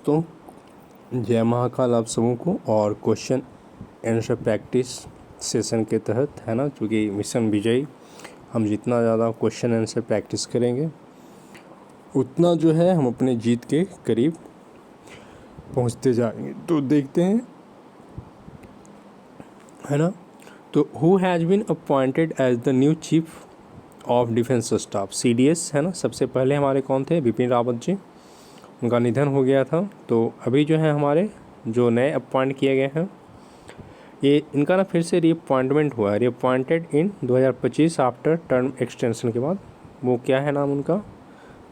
दोस्तों, जय महाकाल आप सबों को। और क्वेश्चन आंसर प्रैक्टिस सेशन के तहत है ना, चूँकि मिशन विजय हम जितना ज़्यादा क्वेश्चन आंसर प्रैक्टिस करेंगे उतना जो है हम अपने जीत के करीब पहुंचते जाएंगे। तो देखते हैं, है ना। तो who has been appointed as the new chief of defence staff, CDS, है ना। सबसे पहले हमारे कौन थे? बिपिन रावत जी। उनका निधन हो गया था। तो अभी जो है हमारे जो नए अपॉइंट किए गए हैं, ये इनका ना फिर से रीअपॉइंटमेंट हुआ है, रीअपॉइंटेड इन 2025 आफ्टर टर्म एक्सटेंशन के बाद। वो क्या है नाम उनका?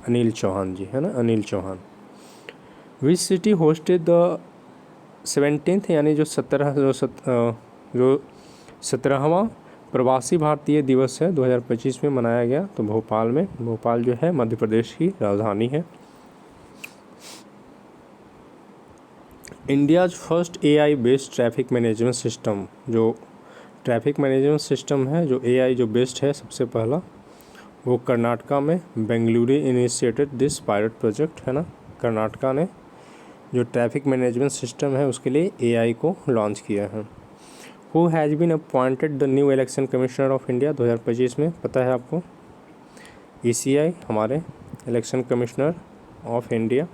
अनिल चौहान जी, है ना, Anil Chauhan. Which city hosted the 17th, यानी जो 17वां प्रवासी भारतीय दिवस है 2025 में मनाया गया। तो भोपाल में, भोपाल जो है मध्य प्रदेश की राजधानी है। India's first AI based traffic management system, जो ट्रैफिक मैनेजमेंट सिस्टम है, जो AI जो बेस्ड है सबसे पहला, वो कर्नाटका में Bengaluru initiated this pilot project, है ना। कर्नाटका ने जो ट्रैफिक मैनेजमेंट सिस्टम है उसके लिए AI को लॉन्च किया है। Who has been appointed the new election commissioner of India 2025 में, पता है आपको? ECI हमारे election commissioner of India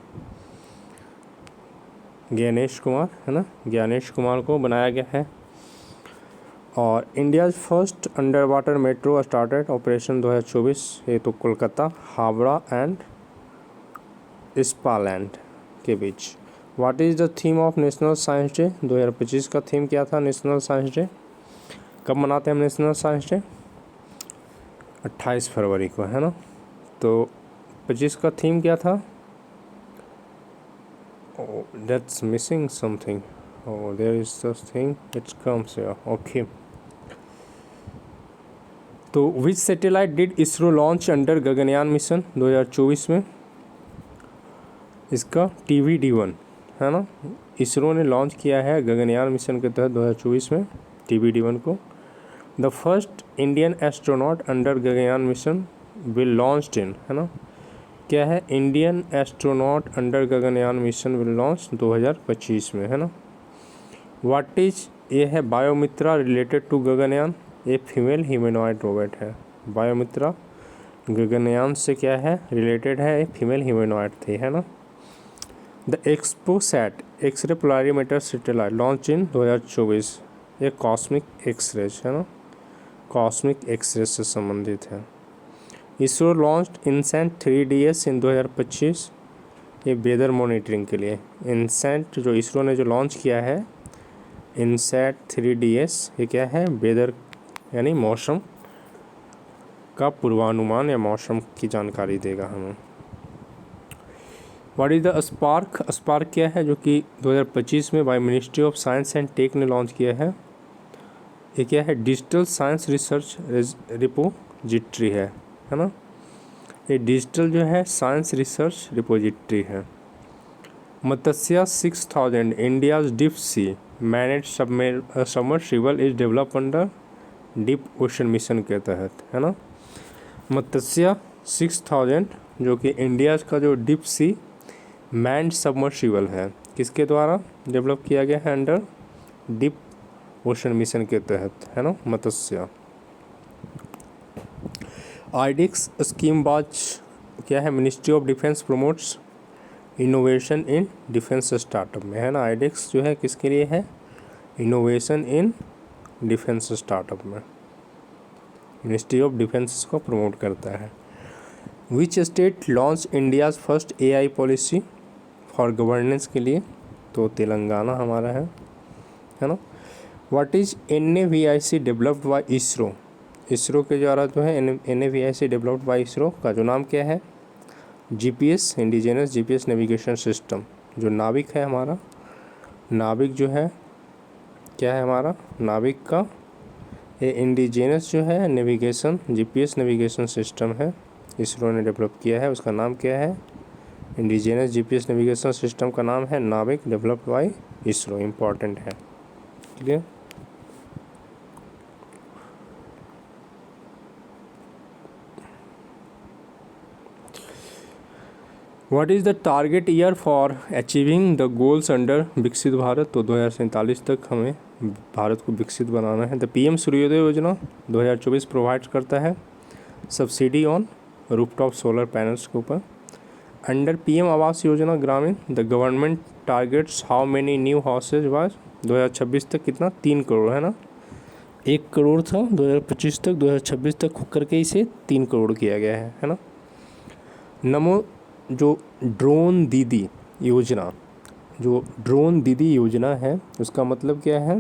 Gyanesh Kumar, है ना, ज्ञानेश कुमार को बनाया गया है। और India's first under water metro started operation 2024, ये तो कोलकाता, हावड़ा एंड इस्पालैंड के बीच। What is the theme of national science day 2025 का थीम क्या था? नेशनल साइंस डे कब मनाते हैं हम? नेशनल साइंस डे 28 फरवरी को, है ना। तो 25 का थीम क्या था? Oh, that's missing something. Oh, there is this thing. It comes here. Okay. तो which satellite did ISRO launch under Gaganyaan mission 2024 में? इसका TVD-1, है ना। इसरो ने लॉन्च किया है गगनयान मिशन के तहत 2024 में TVD-1 को। The first Indian astronaut under Gaganyaan mission will launched in, है ना। क्या है? Indian astronaut under Gaganyaan mission will launch 2025 में, है ना। व्हाट इज, ये है बायोमित्रा रिलेटेड टू गगनयान, ये फीमेल ह्यूमैनॉइड रोबोट है। बायोमित्रा गगनयान से क्या है? रिलेटेड है, एक फीमेल ह्यूमैनॉइड थी, है ना। The XPoSat X-ray polarimeter satellite launch in 2024, ये कॉस्मिक एक्सरेज, है ना, कॉस्मिक एक्सरे से संबंधित है। इसरो लॉन्च्ड इनसैट 3DS इन 2025, ये वेदर मॉनिटरिंग के लिए। इनसैट जो इसरो ने जो लॉन्च किया है, इनसैट 3DS, ये क्या है? वेदर यानी मौसम का पूर्वानुमान या मौसम की जानकारी देगा हमें। What is the spark, spark क्या है? जो कि 2025 में by ministry of science and tech ने लॉन्च किया है। ये क्या है? डिजिटल साइंस रिसर्च रिपोजिटरी है ना। ये डिजिटल जो है साइंस रिसर्च रिपोजिटरी है। मत्स्य 6000 India's deep sea manage submersible is develop under deep ocean mission के तहत, है ना। मत्स्य 6000 जो कि इंडिया का जो डीप सी मैन्ड सबमर्सिबल है, किसके द्वारा डेवलप किया गया है? अंडर डीप ओशन मिशन के तहत, है ना, मत्स्य। आईडिक्स स्कीम बाज क्या है? Ministry of defence promotes innovation in defence startup में, है ना। आईडिक्स जो है किसके लिए है? इनोवेशन इन डिफेंस स्टार्टअप में मिनिस्ट्री ऑफ डिफेंस को प्रमोट करता है। Which state launch India's first AI policy for governance के लिए? तो तेलंगाना हमारा है ना। What is NAVIC developed by ISRO, ISRO के द्वारा जो है NAVIC डेवलप्ड बाय इसरो का जो नाम क्या है? GPS, indigenous GPS navigation system. जो नाविक है हमारा, नाविक जो है क्या है हमारा? नाविक का ये इंडिजिनस जो है नेविगेशन GPS नेविगेशन सिस्टम है, इसरो ने डेवलप किया है। उसका नाम क्या है? इंडिजिनस GPS नेविगेशन सिस्टम का नाम है नाविक, डेवलप्ड बाय इसरो। इम्पॉर्टेंट है, clear. What is the target year for achieving the goals under विकसित भारत? तो 2047 तक हमें भारत को विकसित बनाना है। द पीएम सूर्योदय योजना 2024 प्रोवाइड करता है subsidy on rooftop solar panels के ऊपर। अंडर पीएम आवास योजना ग्रामीण the government targets how many new houses was? 2026 तक कितना? 3 करोड़, है ना। 1 करोड़ था 2025 तक, 2026 तक करके इसे 3 करोड़ किया गया है ना। नमो जो ड्रोन दीदी योजना है उसका मतलब क्या है?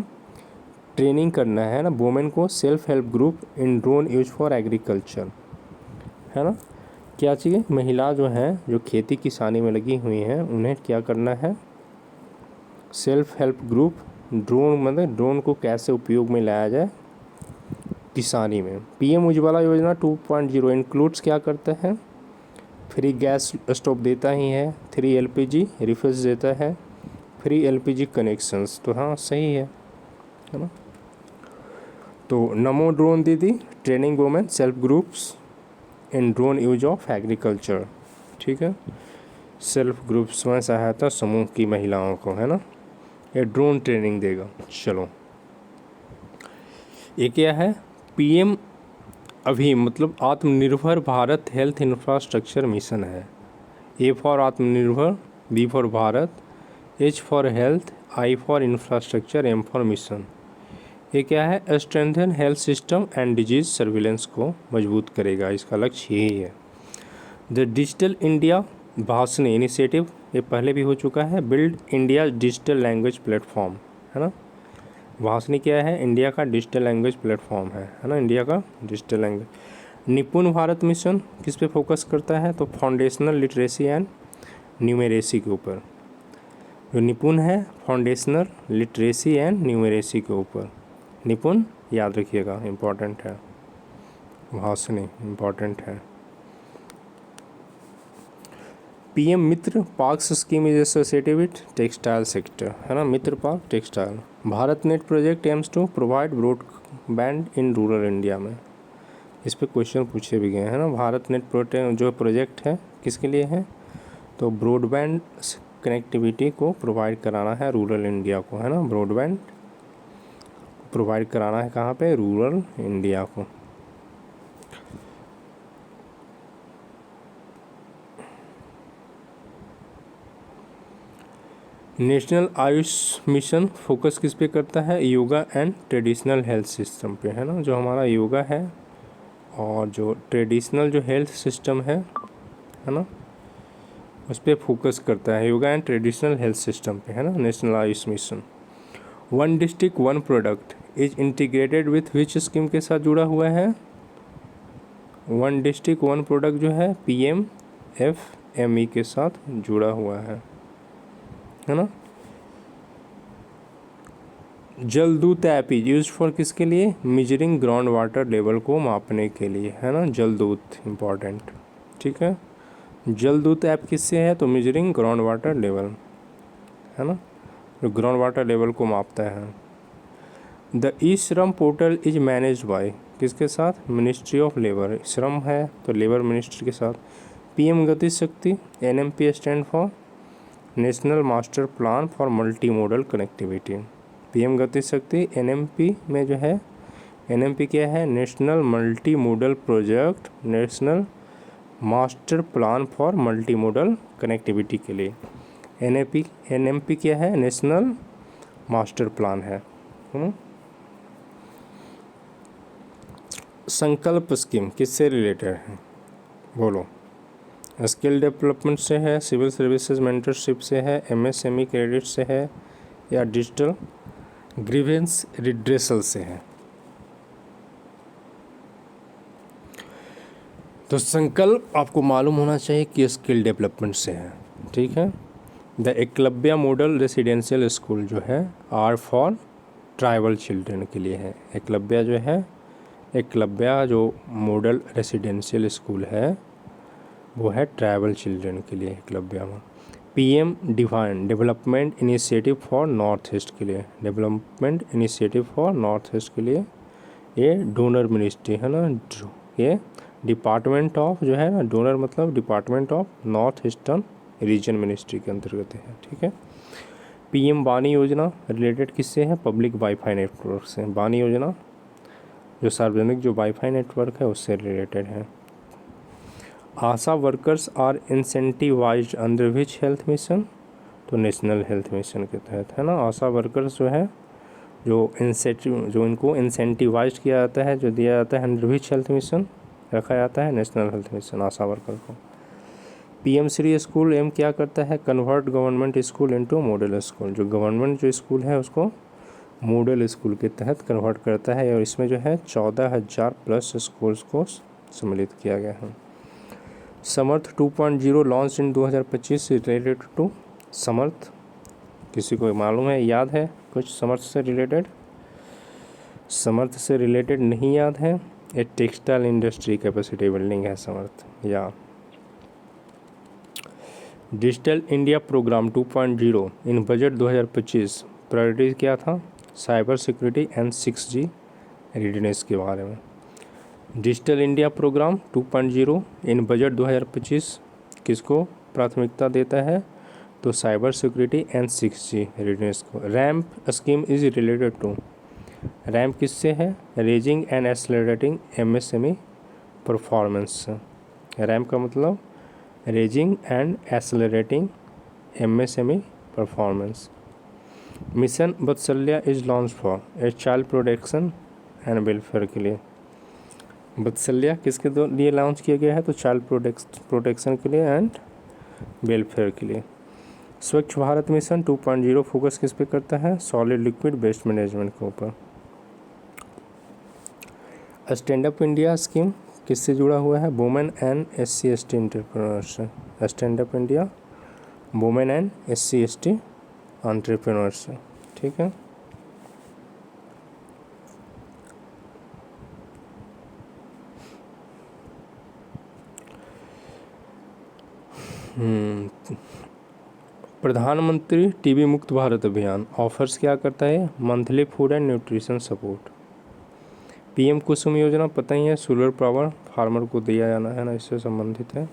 ट्रेनिंग करना है ना वुमेन को, self help group in drone use for agriculture, है ना। क्या चाहिए? महिला जो हैं जो खेती किसानी में लगी हुई हैं उन्हें क्या करना है? सेल्फ हेल्प ग्रुप, ड्रोन मतलब ड्रोन को कैसे उपयोग में लाया जाए किसानी में। पीएम उज्ज्वला योजना 2.0 इंक्लूड्स क्या करता है? फ्री गैस स्टोव देता ही है, फ्री एलपीजी रिफिल्स देता है, फ्री एलपीजी कनेक्शंस। तो हाँ सही है ना। तो नमो ड्रोन दीदी training women self groups in drone use of agriculture, ठीक है। सेल्फ ग्रुप स्वयं सहायता समूह की महिलाओं को, है ना, ये ड्रोन ट्रेनिंग देगा। चलो ये क्या है? पीएम अभी मतलब आत्मनिर्भर भारत हेल्थ इंफ्रास्ट्रक्चर मिशन है। ए फॉर आत्मनिर्भर, B for Bharat, H for health, I for infrastructure, M for mission. ये क्या है? Strengthen health system and disease surveillance को मजबूत करेगा, इसका लक्ष्य यही है। The digital India Bhashini initiative, ये पहले भी हो चुका है। Build India digital language platform, है ना। भाषणी क्या है? इंडिया का डिजिटल लैंग्वेज प्लेटफॉर्म है ना, इंडिया का डिजिटल लैंग्वेज। निपुण भारत मिशन किस पे फोकस करता है? तो फाउंडेशनल लिटरेसी एंड न्यूमेरेसी के ऊपर। जो निपुण है फाउंडेशनल लिटरेसी एंड न्यूमेरेसी के ऊपर। निपुण याद रखिएगा, इम्पॉर्टेंट है, भाषणी इम्पॉर्टेंट है। PM Mitra parks scheme is associated with textile sector, है ना, Mitra park textile. Bharat net project aims to provide broadband in rural India में, इस पे क्वेश्चन पूछे भी गए हैं ना। भारत नेट जो प्रोजेक्ट है किसके लिए है? तो ब्रॉडबैंड कनेक्टिविटी को प्रोवाइड कराना है रूरल इंडिया को, है ना। ब्रॉडबैंड प्रोवाइड कराना है कहाँ पे? रूरल इंडिया को। नेशनल आयुष मिशन फोकस किस पे करता है? Yoga and traditional health system पे, है ना। जो हमारा योगा है और जो ट्रेडिशनल जो हेल्थ सिस्टम है ना, उस पर फोकस करता है, yoga and traditional health system पे, है ना, national Ayush mission. One district one product is integrated with which scheme के साथ जुड़ा हुआ है? वन डिस्ट्रिक्ट वन प्रोडक्ट जो है PMFME के साथ जुड़ा हुआ है ना। जलदूत ऐप इज यूज फॉर किसके लिए? मेजरिंग ग्राउंड वाटर लेवल को मापने के लिए, है ना। जलदूत इम्पॉर्टेंट, ठीक है। जलदूत ऐप किससे है? तो मेजरिंग ग्राउंड वाटर लेवल, है ना, जो ग्राउंड वाटर लेवल को मापता है। द ई श्रम पोर्टल इज मैनेज्ड बाय किसके साथ? Ministry of labour. श्रम है तो लेबर मिनिस्ट्री के साथ। पीएम गति शक्ति NMP stand for national master plan for multi modal connectivity. PM Gati शक्ति NMP में जो है, NMP क्या है? National multi modal project, national master plan for multi modal connectivity के लिए। NMP क्या है? नेशनल मास्टर प्लान है। संकल्प स्कीम किससे रिलेटेड है? बोलो। स्किल डेवलपमेंट से है, सिविल सर्विसेज मेंटरशिप से है, MSME क्रेडिट से है, या डिजिटल ग्रीवेंस रिड्रेसल से है? तो संकल्प आपको मालूम होना चाहिए कि स्किल डेवलपमेंट से है, ठीक है। The Eklavya model residential school जो है आर फॉर ट्राइबल चिल्ड्रन के लिए है। एकलव्य जो है, एकलव्य जो मॉडल रेसिडेंशियल स्कूल है वो है ट्राइबल चिल्ड्रन के लिए, एकलव्य में। PM define development initiative for north east के लिए, development initiative for north east के लिए ये डोनर मिनिस्ट्री है ना। ये डिपार्टमेंट ऑफ जो है ना, डोनर मतलब department of north eastern region ministry के अंतर्गत है, ठीक है। पीएम वाणी योजना रिलेटेड किससे है? पब्लिक वाईफाई नेटवर्क से। वाणी योजना जो सार्वजनिक जो वाईफाई नेटवर्क है उससे रिलेटेड है। ASHA workers are incentivised under which health mission? तो नेशनल हेल्थ मिशन के तहत, है ना। आशा वर्कर्स जो है जो इनको इंसेंटिवाइज किया जाता है, जो दिया जाता है, अंडर विच हेल्थ मिशन रखा जाता है? नेशनल हेल्थ मिशन आशा वर्कर को। पीएम श्री स्कूल एम क्या करता है? Convert government school into model school. जो गवर्नमेंट जो स्कूल है उसको मॉडल स्कूल के तहत कन्वर्ट करता है, और इसमें जो है 14,000 प्लस स्कूल्स को सम्मिलित किया गया है। समर्थ 2.0 लॉन्च इन 2025 रिलेटेड टू समर्थ। किसी को मालूम है, याद है कुछ समर्थ से रिलेटेड? समर्थ से रिलेटेड नहीं याद है? ये टेक्सटाइल इंडस्ट्री कैपेसिटी बिल्डिंग है समर्थ। या digital India programme 2.0 in budget 2025 priorities क्या था? Cyber security and 6G readiness के बारे में। Digital India programme 2.0 in budget 2025 किसको प्राथमिकता देता है? तो cyber security and 6G readiness को। RAMP scheme is related to, RAMP किससे है? Raising and accelerating MSME performance. RAMP का मतलब raising and accelerating MSME performance. Mission Vatsalya is launch for a child protection and welfare के लिए। वत्सल्य किसके लिए launch किया गया है? तो चाइल्ड प्रोटेक्शन के लिए एंड वेलफेयर के लिए। स्वच्छ भारत मिशन 2.0 फोकस किस पे करता है? सॉलिड लिक्विड वेस्ट मैनेजमेंट के ऊपर। स्टैंड अप इंडिया स्कीम किससे जुड़ा हुआ है? वुमेन एंड SC/ST एंटरप्रेन्योर्स से। Stand up India women and SC/ST entrepreneurs से, ठीक है। प्रधानमंत्री टीबी मुक्त भारत अभियान ऑफर्स क्या करता है? Monthly food and nutrition support. PM Kusum योजना पता ही है, सोलर पावर फार्मर को दिया जाना है ना, इससे संबंधित है।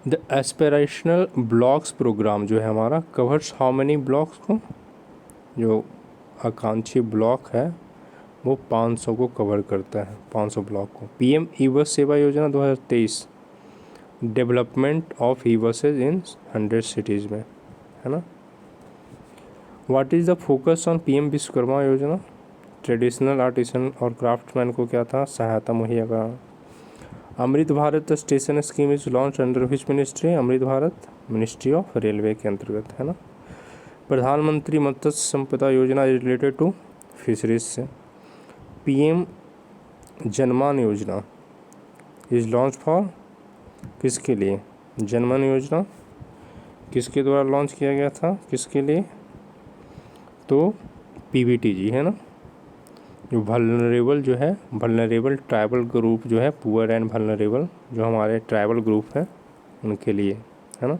द एस्पिरेशनल ब्लॉक्स प्रोग्राम जो है हमारा कवर्स हाउ मेनी ब्लॉक्स को? जो आकांक्षी ब्लॉक है वो 500 को कवर करता है, 500 ब्लॉक को। पीएम ई बस सेवा योजना 2023 development of e buses in 100 cities में, है ना। What is the focus on PM Vishwakarma योजना? ट्रेडिशनल आर्टिसन और क्राफ्टमैन को क्या था? सहायता मुहैया कराना। Amrit Bharat station scheme is launch under which ministry? Amrit Bharat ministry of railway के अंतर्गत, है ना। प्रधानमंत्री मत्स्य संपदा योजना इज रिलेटेड टू फिशरीज से। पीएम जनमान योजना इज लॉन्च फॉर किसके लिए? जनमन योजना किसके द्वारा लॉन्च किया गया था, किसके लिए? तो PVTG, है ना। जो वल्नरेबल जो है, वल्नरेबल ट्राइबल ग्रुप जो है, पुअर एंड वल्नरेबल जो हमारे ट्राइबल ग्रुप हैं उनके लिए, है ना।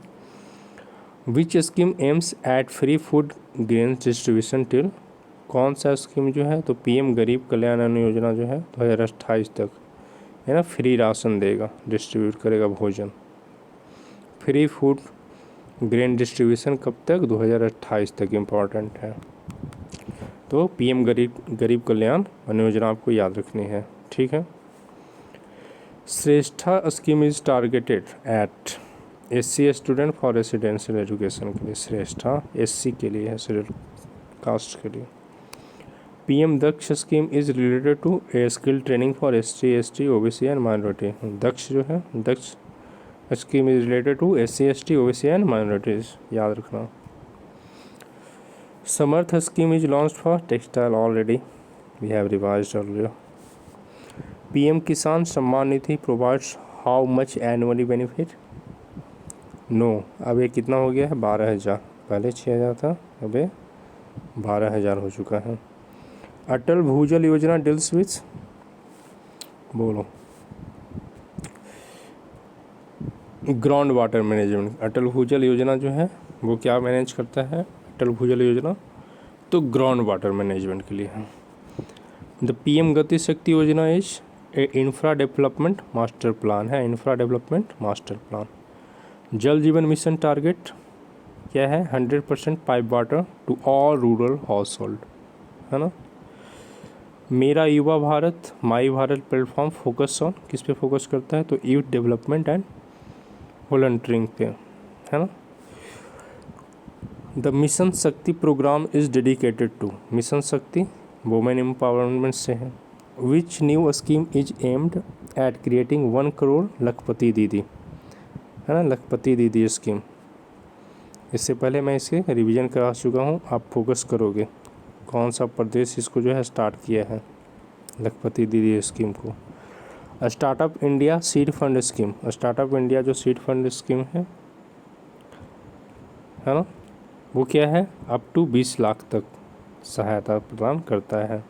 विच scheme aims at free food grains distribution till? कौन सा स्कीम जो है? तो पीएम गरीब कल्याण अन्न योजना जो है 2028 तक, है ना, फ्री राशन देगा, डिस्ट्रीब्यूट करेगा भोजन। फ्री फूड ग्रेन डिस्ट्रीब्यूशन कब तक? 2028 तक इम्पॉर्टेंट है। तो पीएम गरीब कल्याण अन्न योजना आपको याद रखनी है, ठीक है। Shreshta scheme is targeted at SC student for residential education के लिए। श्रेष्ठा SC के लिए है, शेड्यूल कास्ट के लिए। PM Daksh scheme is related to a skill training for SC ST OBC and minority. Daksh जो है, Daksh scheme is related to SC ST OBC and minorities, याद रखना। समर्थ scheme is launched for textile already, we have revised earlier. PM Kisan Samman Nidhi provides how much annually benefit? No, अब ये कितना हो गया है? 12,000, पहले 6,000 था, अब ये 12,000 हो चुका है। अटल भूजल योजना डील्स विथ, बोलो, ग्राउंड वाटर मैनेजमेंट। अटल भूजल योजना जो है वो क्या मैनेज करता है? अटल भूजल योजना तो ग्राउंड वाटर मैनेजमेंट के लिए है। The PM Gati Shakti Yojana is infra development master plan है, infra development master plan. Jal Jeevan mission target क्या है? 100% pipe water to all rural house hold, है ना। Mera Yuva Bharat my Bharat platform focus on किस पे फोकस करता है? तो यूथ डेवलपमेंट एंड वॉलंटियरिंग पे, है ना। The mission Shakti program is dedicated to, mission Shakti women empowerment से है। Which new scheme is aimed at creating 1 crore Lakhpati Didi, है ना, लखपति दीदी स्कीम। इससे पहले मैं इसे रिवीजन करा चुका हूँ, आप फोकस करोगे कौन सा प्रदेश इसको जो है स्टार्ट किया है लखपति दीदी स्कीम को। Startup India seed fund scheme, startup India जो सीड फंड स्कीम है ना, वो क्या है? अप टू 20 लाख तक सहायता प्रदान करता है।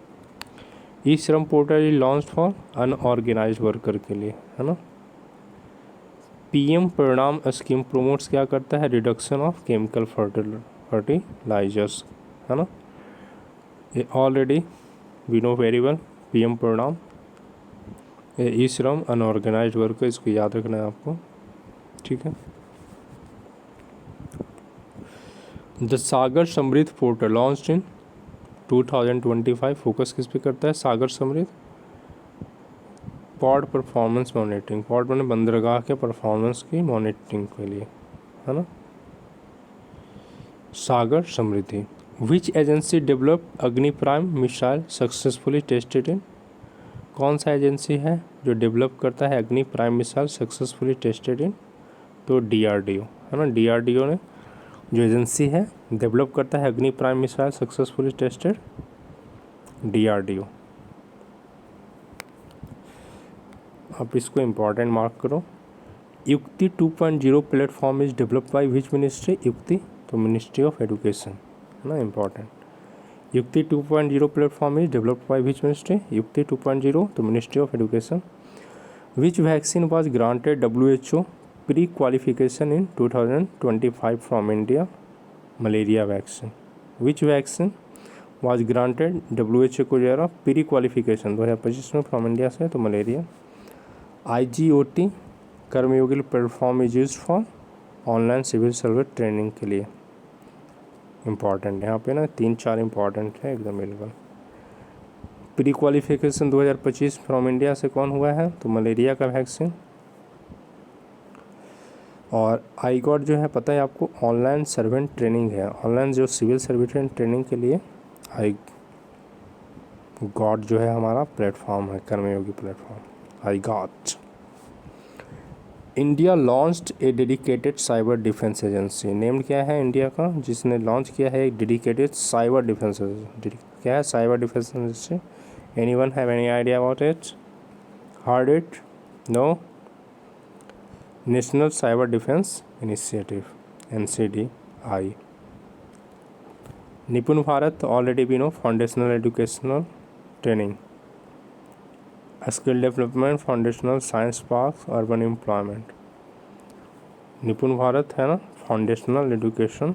ई श्रम portal is launch for unorganised worker के लिए, है ना। पीएम परिणाम स्कीम प्रोमोट्स क्या करता है? रिडक्शन ऑफ केमिकल फर्टिलाइजर्स, है ना। ये already we know very well PM Parinam. E श्रम अनऑर्गेनाइज्ड वर्कर, इसको याद रखना है आपको, ठीक है। द सागर समृद्ध पोर्टल लॉन्च्ड इन 2025, फोकस किस पे करता है? सागर समृद्ध पोर्ट परफॉर्मेंस मॉनिटरिंग, पोर्ट मैंने बंदरगाह के परफॉर्मेंस की मॉनिटरिंग के लिए, है ना। सागर समृद्धि। विच एजेंसी डेवलप अग्नि prime missile successfully tested in, कौन सा एजेंसी है जो डेवलप करता है अग्नि prime missile successfully tested in? तो डीआरडीओ, है ना। डीआरडीओ ने जो एजेंसी है डेवलप करता है अग्नि prime missile successfully tested, DRDO. आप इसको इम्पॉर्टेंट मार्क करो। युक्ति 2.0 platform is developed by which ministry? युक्ति तो मिनिस्ट्री ऑफ एजुकेशन, है ना, इम्पॉर्टेंट। युक्ति 2.0 platform is developed by which ministry? युक्ति 2.0 तो ministry of education. Which vaccine was granted WHO pre qualification in 2025 from India? Malaria vaccine. Which vaccine was granted WHO को जो है प्री क्वालिफिकेशन 2025 में from India से? तो malaria. IGOT Karmayogi platform is use for online civil service training के लिए, important यहाँ पे ना 3-4 इम्पॉर्टेंट है एकदम बिल्कुल। प्री क्वालिफिकेशन 2025 फ्रॉम इंडिया से कौन हुआ है? तो मलेरिया का वैक्सीन। और IGOT जो है पता है आपको, ऑनलाइन सर्वेंट ट्रेनिंग है, ऑनलाइन जो सिविल सर्विस ट्रेनिंग के लिए IGOT जो है हमारा प्लेटफॉर्म है, Karmayogi platform IGOT। India launched a dedicated cyber defence agency, name क्या है इंडिया का जिसने लॉन्च किया है एक डेडिकेटेड साइबर डिफेंस एजेंसी? क्या है cyber defence agency? Anyone have any idea about it? Heard it? No. National cyber defence initiative, NCDI। Nipun Bharat already we know, foundational educational training. Skill development, foundational science park, urban employment. Nipun Bharat है ना, foundational education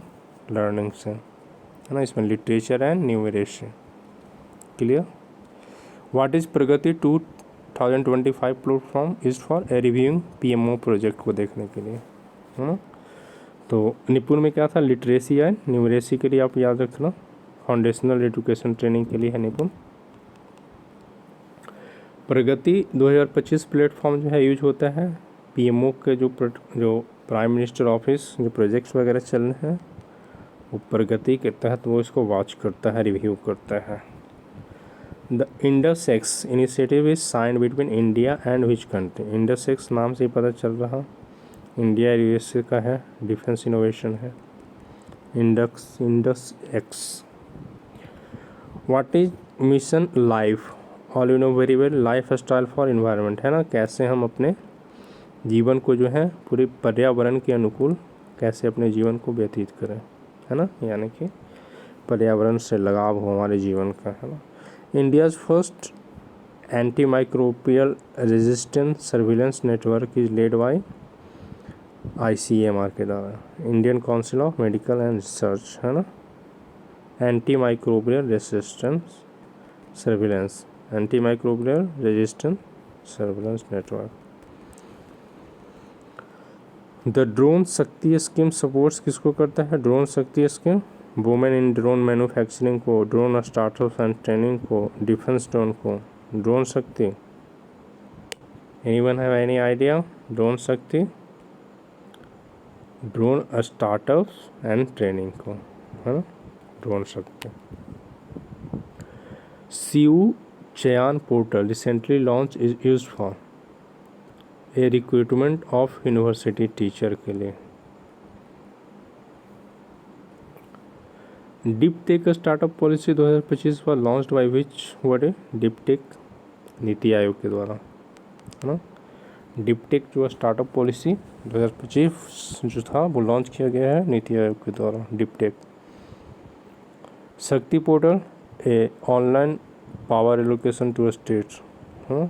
learning से, है ना। इसमें literature and numeracy, clear. What is Pragati 2025 platform is for reviewing PMO project को देखने के लिए, है ना। तो निपुण में क्या था? लिटरेसी एंड न्यूमरेसी के लिए आप याद रखना, फाउंडेशनल एजुकेशन ट्रेनिंग के लिए है निपुण। प्रगति 2025 प्लेटफॉर्म जो है यूज होता है PMO के जो प्राइम मिनिस्टर ऑफिस जो प्रोजेक्ट्स वगैरह चल रहे हैं वो प्रगति के तहत वो इसको वॉच करता है, रिव्यू करता है। The IndusX initiative is signed between India and which country? IndusX नाम से ही पता चल रहा इंडिया USA का है, डिफेंस इनोवेशन है IndusX. What is mission life? All you know very well, life style for environment, है ना। कैसे हम अपने जीवन को जो है पूरे पर्यावरण के अनुकूल कैसे अपने जीवन को व्यतीत करें, है ना, यानी कि पर्यावरण से लगाव हो हमारे जीवन का, है ना। India's first anti microbial resistance surveillance network is led by ICMR के द्वारा, Indian council of medical and research, है ना। Anti microbial resistance surveillance, anti microbial resistance surveillance network. The drone शक्ति स्कीम सपोर्ट्स किसको करता है? ड्रोन शक्ति scheme women in drone manufacturing को, ड्रोन स्टार्टअप एंड ट्रेनिंग को, डिफेंस ड्रोन को। ड्रोन शक्ति, anyone have any idea? Drone शक्ति ड्रोन स्टार्टअप्स एंड ट्रेनिंग को, है ना, drone Shakti. CU Chayan portal recently launch is use for a recruitment of university teacher के लिए। डिपटेक स्टार्टअप पॉलिसी 2025 पर launched by which body? Deeptech NITI Aayog के द्वारा, है ना। डिपटेक जो स्टार्टअप पॉलिसी 2025 जो था वो लॉन्च किया गया है नीति आयोग के द्वारा, deeptech. Shakti portal a online power allocation to states, हाँ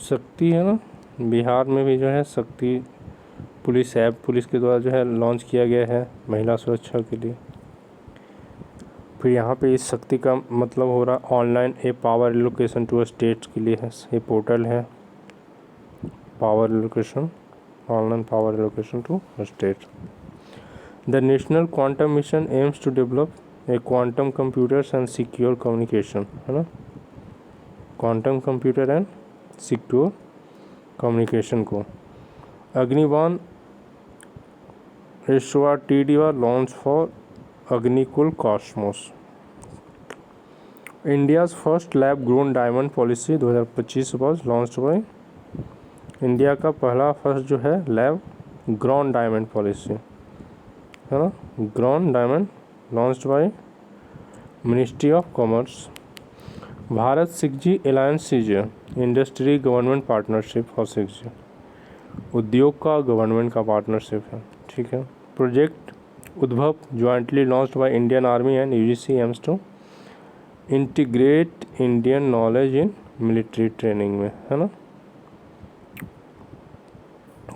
शक्ति है ना, बिहार में भी जो है शक्ति पुलिस ऐप पुलिस के द्वारा जो है लॉन्च किया गया है महिला सुरक्षा के लिए। फिर यहाँ पे इस शक्ति का मतलब हो रहा online a power allocation to states के लिए है, ये पोर्टल है power allocation, online power allocation to states. The national quantum mission aims to develop a quantum computers and secure communication, है ना, quantum computer and secure communication को। Agnibaan SORTD launch for Agnikul cosmos. India's first lab grown diamond policy 2025 was launched by, India का पहला first जो है lab grown diamond policy, है ना, grown diamond launched by ministry of commerce. Bharat 6G alliance is industry government partnership for 6G, उद्योग का government का partnership है, ठीक है। Project Udbhav jointly launched by Indian army and UGC aims to integrate Indian knowledge in military training में, है ना।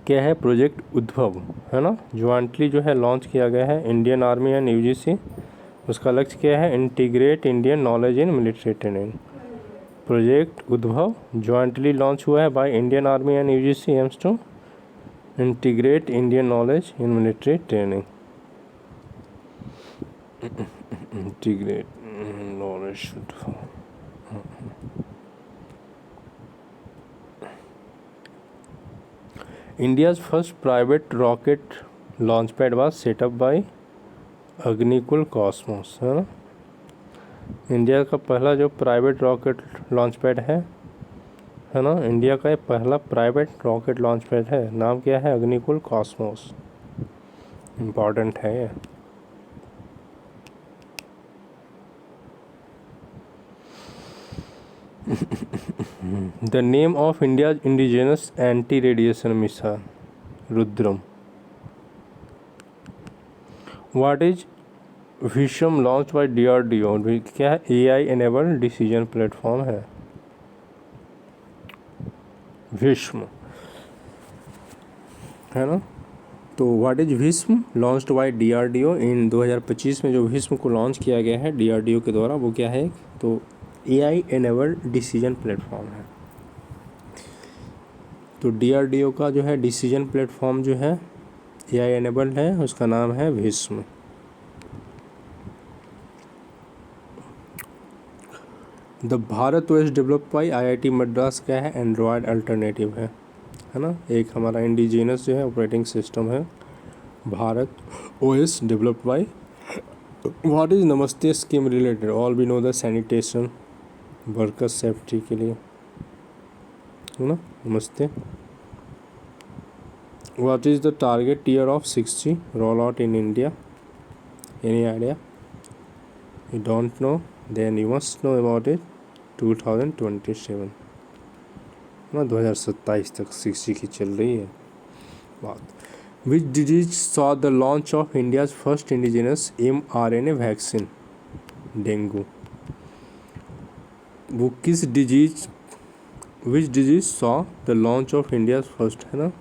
क्या है प्रोजेक्ट उद्भव, है ना, ज्वाइंटली जो है लॉन्च किया गया है इंडियन आर्मी एंड UGC। उसका लक्ष्य क्या है? Integrate Indian knowledge in military training. Project Udbhav jointly launch हुआ है by Indian army and UGC aims to integrate Indian knowledge in military training. Integrate knowledge India's first private rocket launch pad was set up by Agnikul cosmos, है ना। India का पहला जो private rocket launch pad है ना, India का ये पहला प्राइवेट रॉकेट लॉन्च पैड है, नाम क्या है? अग्निकुल कॉस्मोस, इम्पॉर्टेंट है ये। The name of India's indigenous anti radiation missile Rudram. What is Viswam launch by DRDO, क्या है? AI एनेबल्ड डिसीजन प्लेटफॉर्म है भीष्म, है ना। तो what is Bhishma launched by DRDO इन 2025 में जो भीष्म को लॉन्च किया गया है DRDO के द्वारा, वो क्या है? तो AI एनेबल्ड डिसीजन प्लेटफॉर्म है। तो DRDO का जो है डिसीजन प्लेटफॉर्म जो है AI एनेबल्ड है, उसका नाम है Bhishma. The Bharat OS develop by IIT Madras क्या है? एंड्रॉयड अल्टरनेटिव है ना। एक हमारा इंडिजिनस जो है ऑपरेटिंग सिस्टम है Bharat OS developed by. What is NAMASTE scheme related? All we know the sanitation workers safety के लिए, है ना, NAMASTE. What is the target year of 6G roll out in India? Any idea? You don't know, then you must know about it. 2027 ना, 2027 तक 6G की चल रही है बात। Which disease saw the launch of India's first indigenous mRNA vaccine? Dengue. वो किस disease, which disease saw the launch of India's first, है ना,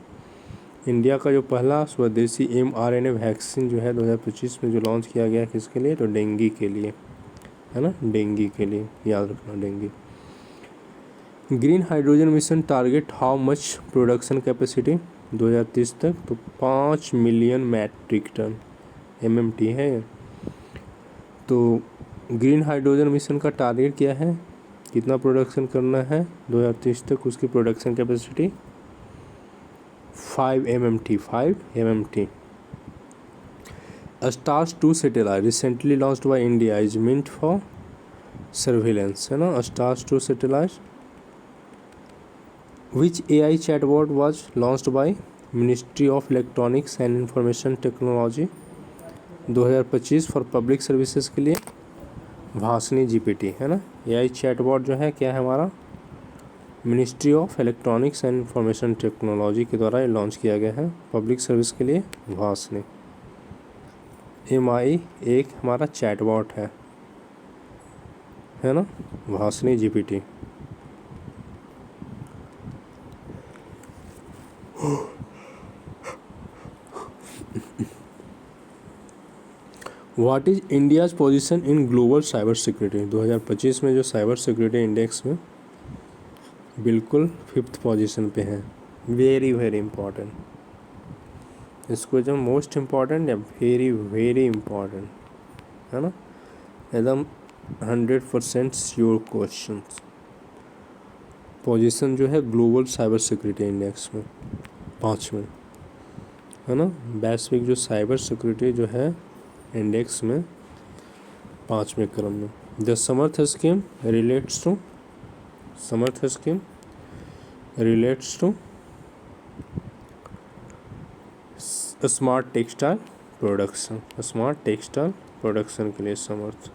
इंडिया का जो पहला स्वदेशी mRNA वैक्सीन जो है 2025 में जो लॉन्च किया गया किसके लिए? तो डेंगू के लिए, है ना, डेंगू के लिए, याद रखना dengue. Green hydrogen mission target how much production capacity 2030 तक, तो 5 मिलियन मैट्रिक टन MMT है ये। तो ग्रीन हाइड्रोजन मिशन का टारगेट क्या है, कितना प्रोडक्शन करना है 2030 तक, उसकी production capacity 5 MMT। Stars 2 satellite recently launched by India is meant for surveillance, है ना। Stars 2 satellite which AI chatbot was launched by ministry of electronics and information technology 2025 for public services के लिए Bhashini GPT, है ना। AI chatbot जो है क्या है हमारा, ministry of electronics and information technology के द्वारा ये लॉन्च किया गया है पब्लिक सर्विस के लिए भाषणी। MI एक हमारा चैटबॉट है ना, Bhashini GPT। What is India's position in global cyber security 2025 में जो साइबर सिक्योरिटी इंडेक्स में बिल्कुल 5th पोजीशन पे है। वेरी वेरी इंपॉर्टेंट, इसको जो मोस्ट इम्पॉर्टेंट या वेरी वेरी इम्पॉर्टेंट, है ना, एकदम 100% श्योर क्वेश्चन। पोजीशन जो है ग्लोबल साइबर सिक्योरिटी इंडेक्स में 5वें, है ना। वैश्विक जो साइबर सिक्योरिटी जो है इंडेक्स में 5वें क्रम में। The Samarth scheme relates to smart textile production के लिए Samarth.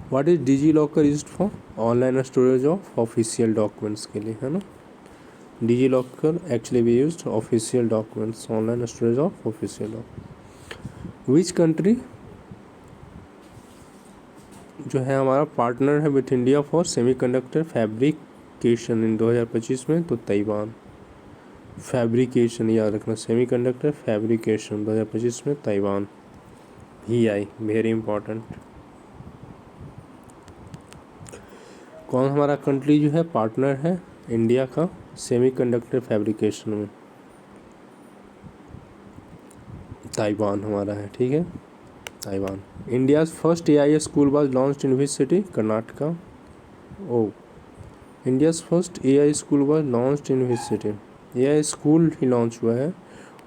What is DigiLocker used for online storage of official documents के लिए, है ना। DigiLocker actually be used official documents, online storage of official document. Which country जो है हमारा partner है with India for semiconductor fabrication in 2025 में, तो ताइवान। फैब्रिकेशन याद रखना, सेमीकंडक्टर फैब्रिकेशन 2025 में ताइवान। VI very important. कौन हमारा कंट्री जो है पार्टनर है इंडिया का सेमीकंडक्टर फैब्रिकेशन में, ताइवान हमारा है, ठीक है, Taiwan. India's first AI school was launched in which city, Karnataka. ओ, India's first AI school was launched in which city, AI school ही लॉन्च हुआ है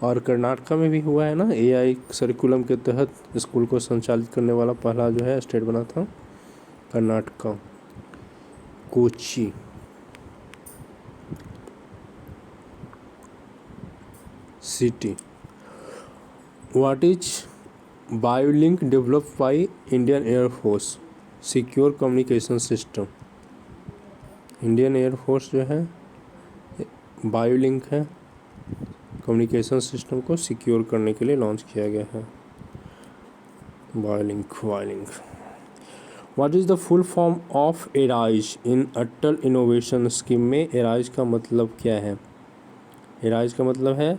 और कर्नाटका में भी हुआ है ना। AI सरिकुलम के तहत स्कूल को संचालित करने वाला पहला जो है स्टेट बना था Karnataka, Kochi. City. What is Vayulink developed by Indian air force, secure communication system. Indian air force जो है बायोलिंक है, कम्युनिकेशन सिस्टम को सिक्योर करने के लिए लॉन्च किया गया है Vayulink. What is the full form of ARISE in Atal innovation scheme में एराइज का मतलब क्या है। एराइज का मतलब है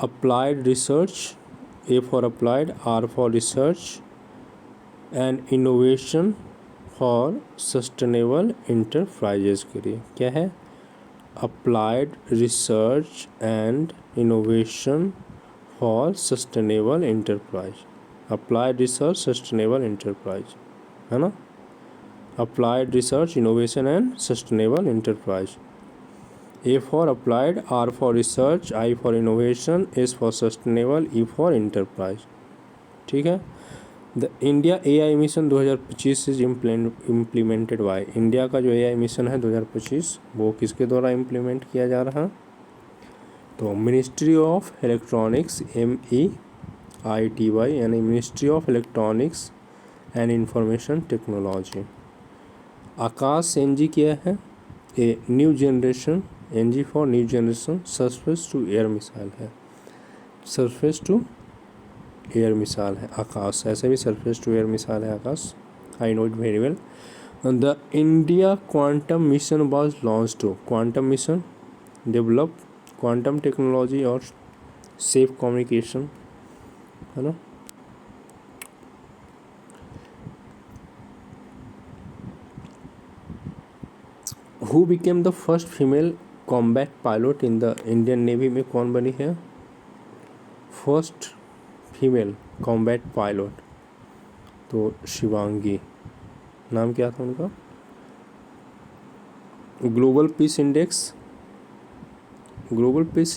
applied research, A for applied, R for research and innovation for sustainable enterprises के लिए क्या है, applied research and innovation for sustainable enterprise. Applied research sustainable enterprise, है ना। Applied research innovation and sustainable enterprise. A for applied, R for research, I for innovation, S for sustainable, E for enterprise, ठीक है। The India AI mission 2025 is implemented by, India का जो AI mission है 2025 वो किसके द्वारा implement किया जा रहा है, तो मिनिस्ट्री ऑफ इलेक्ट्रॉनिक्स MEITY यानी ministry of electronics and information technology. Akash NG क्या है, a new generation, NG for new generation surface to air missile है, सरफेस टू एयर मिसाइल है आकाश, ऐसे भी सरफेस टू एयर मिसाइल है Akash, I know it very well. The India quantum mission was launch to, quantum mission develop quantum technology और safe communication, है ना। Who became the first female combat pilot in the Indian navy में कौन बनी है first female combat pilot? तो शिवांगी, नाम क्या था उनका? ग्लोबल पीस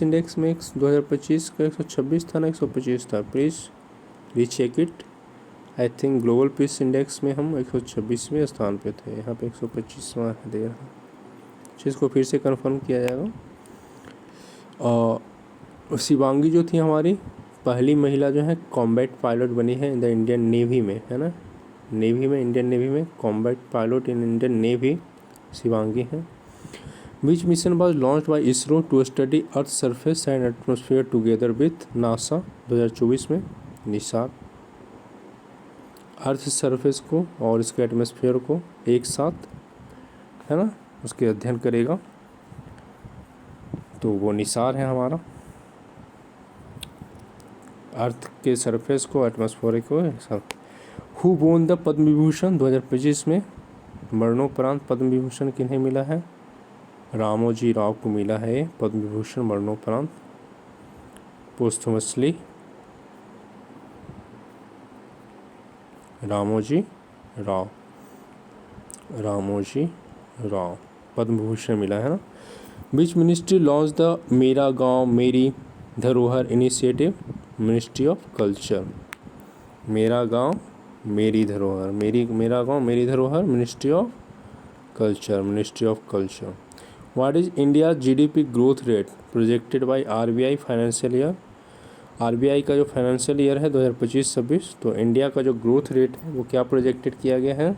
इंडेक्स में 2025 का 126 था ना 125 था, please recheck it. I think global peace index में हम 126वें स्थान पे थे, यहाँ पे 125वां दे रहा, चीज़ को फिर से कंफर्म किया जाएगा। और शिवांगी जो थी हमारी पहली महिला जो है कॉम्बैट पायलट बनी है इन द इंडियन नेवी में, है ना, नेवी में, इंडियन नेवी में combat pilot in Indian navy Shivangi हैं। Which mission was launch by ISRO to study earth surface and atmosphere together with NASA? 2024 में निसार अर्थ सरफेस को और इसके एटमोसफियर को एक साथ, है ना, उसके अध्ययन करेगा, तो वो निसार है हमारा। अर्थ के सरफेस को, एटमॉस्फेयर को एक साथ। Who won the Padma Vibhushan? 2025 में मरणोपरांत पद्म विभूषण किन्हें मिला है? रामोजी राव को मिला है पद्म विभूषण मरणोपरांत, पोस्टमसली रामोजी राव पद्म विभूषण मिला है ना। विच मिनिस्ट्री लॉन्च द मेरा गांव मेरी धरोहर इनिशिएटिव? Ministry of culture. मेरा गांव मेरी धरोहर, मेरा गांव मेरी धरोहर, ministry of culture. What is India GDP growth rate projected by RBI financial year? RBI का जो फाइनेंशियल ईयर है 2025-26, तो इंडिया का जो ग्रोथ रेट है वो क्या प्रोजेक्टेड किया गया है?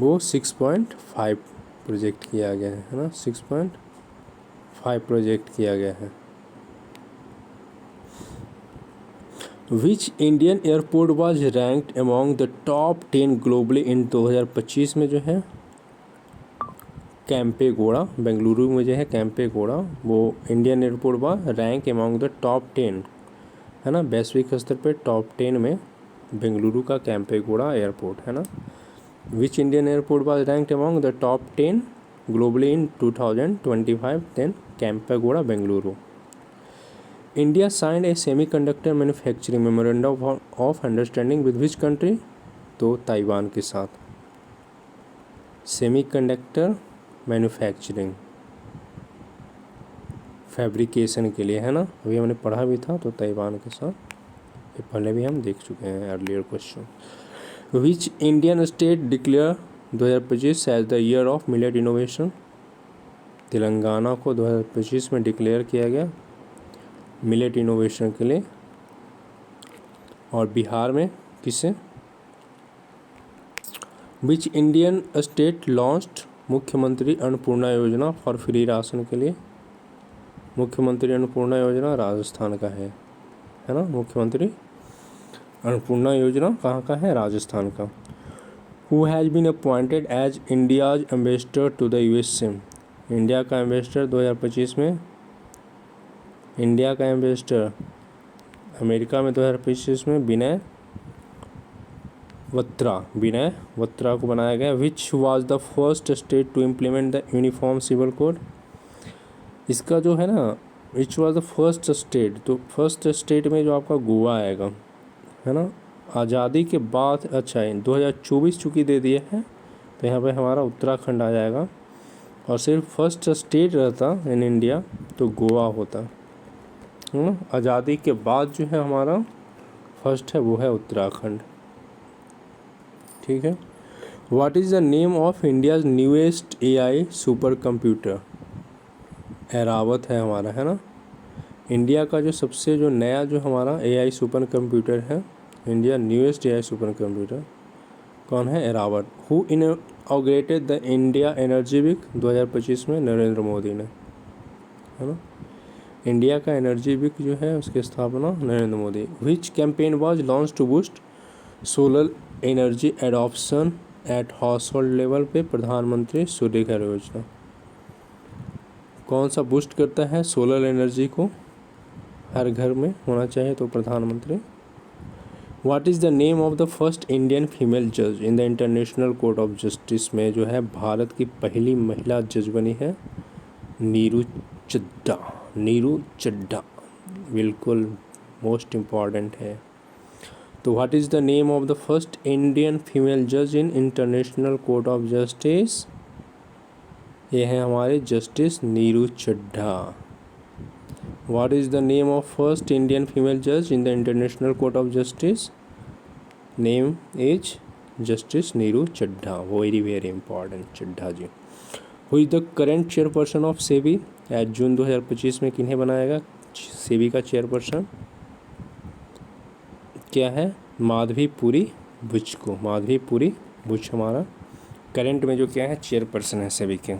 वो 6.5 प्रोजेक्ट किया गया है ना, 6.5 प्रोजेक्ट किया गया है। विच Indian airport was ranked among the top 10 globally in 2025 में जो है कैंपेगौड़ा, बेंगलुरु में जो है कैंपेगौड़ा, वो इंडियन एयरपोर्ट वा रैंक अमॉन्ग द टॉप 10, है ना, वैश्विक स्तर पे टॉप 10 में बेंगलुरु का कैंपेगौड़ा एयरपोर्ट है ना। Which Indian airport was ranked among the top 10 globally in 2025? Then Kempegowda Bengaluru. India signed a semiconductor manufacturing memorandum of understanding with which country? तो ताइवान के साथ सेमीकंडक्टर मैन्युफैक्चरिंग फैब्रिकेशन के लिए, है ना, अभी हमने पढ़ा भी था, तो ताइवान के साथ, ये पहले भी हम देख चुके हैं earlier question. Which Indian state declare 2025 as the year of millet innovation? Telangana को 2025 में डिक्लेयर किया गया मिलेट इनोवेशन के लिए। और बिहार में किसे? विच इंडियन स्टेट लॉन्च्ड मुख्यमंत्री अन्नपूर्णा योजना फॉर फ्री राशन के लिए? मुख्यमंत्री अन्नपूर्णा योजना राजस्थान का है ना, मुख्यमंत्री अन्नपूर्णा योजना कहाँ का है? राजस्थान का। Who has been appointed as India's ambassador to the USA? India का एम्बेसडर 2025 में, इंडिया का एम्बेसडर अमेरिका में 2025 में विनय वत्रा को बनाया गया। Which was the first state to implement the uniform civil code? इसका जो है ना, which was the first state, तो फर्स्ट स्टेट में जो आपका गोवा आएगा, है ना, आज़ादी के बाद। अच्छा 2024 चूँकि दे दिया है, तो यहाँ पे हमारा उत्तराखंड आ जाएगा, और सिर्फ फर्स्ट स्टेट रहता इन इंडिया तो गोवा होता, है ना। आज़ादी के बाद जो है हमारा फर्स्ट है वो है उत्तराखंड, ठीक है। What is the name of India's newest AI super computer? Airavat है हमारा, है ना। इंडिया का जो सबसे जो नया जो हमारा एआई सुपर कंप्यूटर है, India newest AI super computer कौन है? Airawat. Who inaugurated the India energy week 2025 में? नरेंद्र मोदी ने, है ना। इंडिया का एनर्जी वीक जो है उसकी स्थापना Narendra Modi. Which campaign was launch to boost solar energy adoption at household level पे? प्रधानमंत्री सूर्य घर योजना। कौन सा बूस्ट करता है सोलर एनर्जी को? हर घर में होना चाहिए, तो प्रधानमंत्री what is the name of the first Indian female जज in the international court of justice में जो है भारत की पहली महिला जज बनी है नीरू चड्ढा। नीरू चड्ढा बिल्कुल मोस्ट इम्पॉर्टेंट है। तो what is the name of the first Indian female जज in international court of justice? ये है हमारे justice Neeru Chadha. What is the name of first Indian female जज in the international court of justice? Name is justice Neeru Chadha. Very very important Chadha ji. Who is the current chairperson of SEBI? आज जून 2025 में किन्हें बनाया गया सेबी का चेयरपर्सन? क्या है? माधवीपुरी बुच को। माधवीपुरी बुच हमारा करेंट में जो क्या है चेयरपर्सन है सेबी के।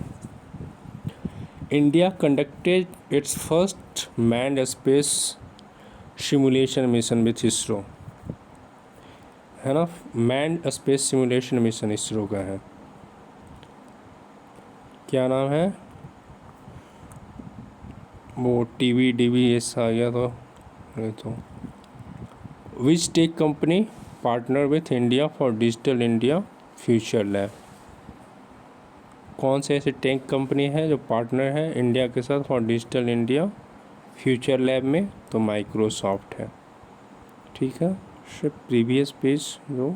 India conducted it's first manned space simulation mission with ISRO, है ना। Manned space simulation mission ISRO का है, क्या नाम है वो TBDBS आ गया तो which tech company partner with India for digital India future lab? कौन से ऐसे टेक कंपनी है जो पार्टनर है इंडिया के साथ for digital India future lab में? तो माइक्रोसॉफ्ट है। ठीक है, सिर्फ प्रीवियस पेज जो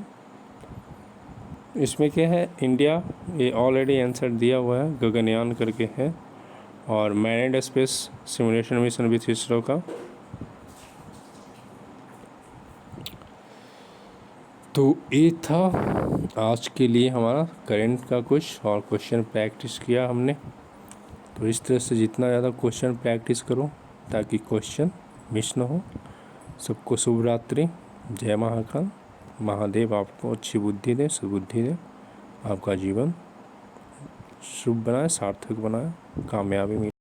इसमें क्या है इंडिया, ये ऑलरेडी आंसर दिया हुआ है, गगनयान करके है, और manned space simulation mission with ISRO का। तो ये था आज के लिए हमारा करंट का कुछ और क्वेश्चन प्रैक्टिस किया हमने। तो इस तरह से जितना ज़्यादा क्वेश्चन प्रैक्टिस करो ताकि क्वेश्चन मिस ना हो। सबको शुभ रात्रि, जय महाकाल। महादेव आपको अच्छी बुद्धि दे, सद्बुद्धि दे, आपका जीवन शुभ बनाए, सार्थक बनाए, कामयाबी मिले।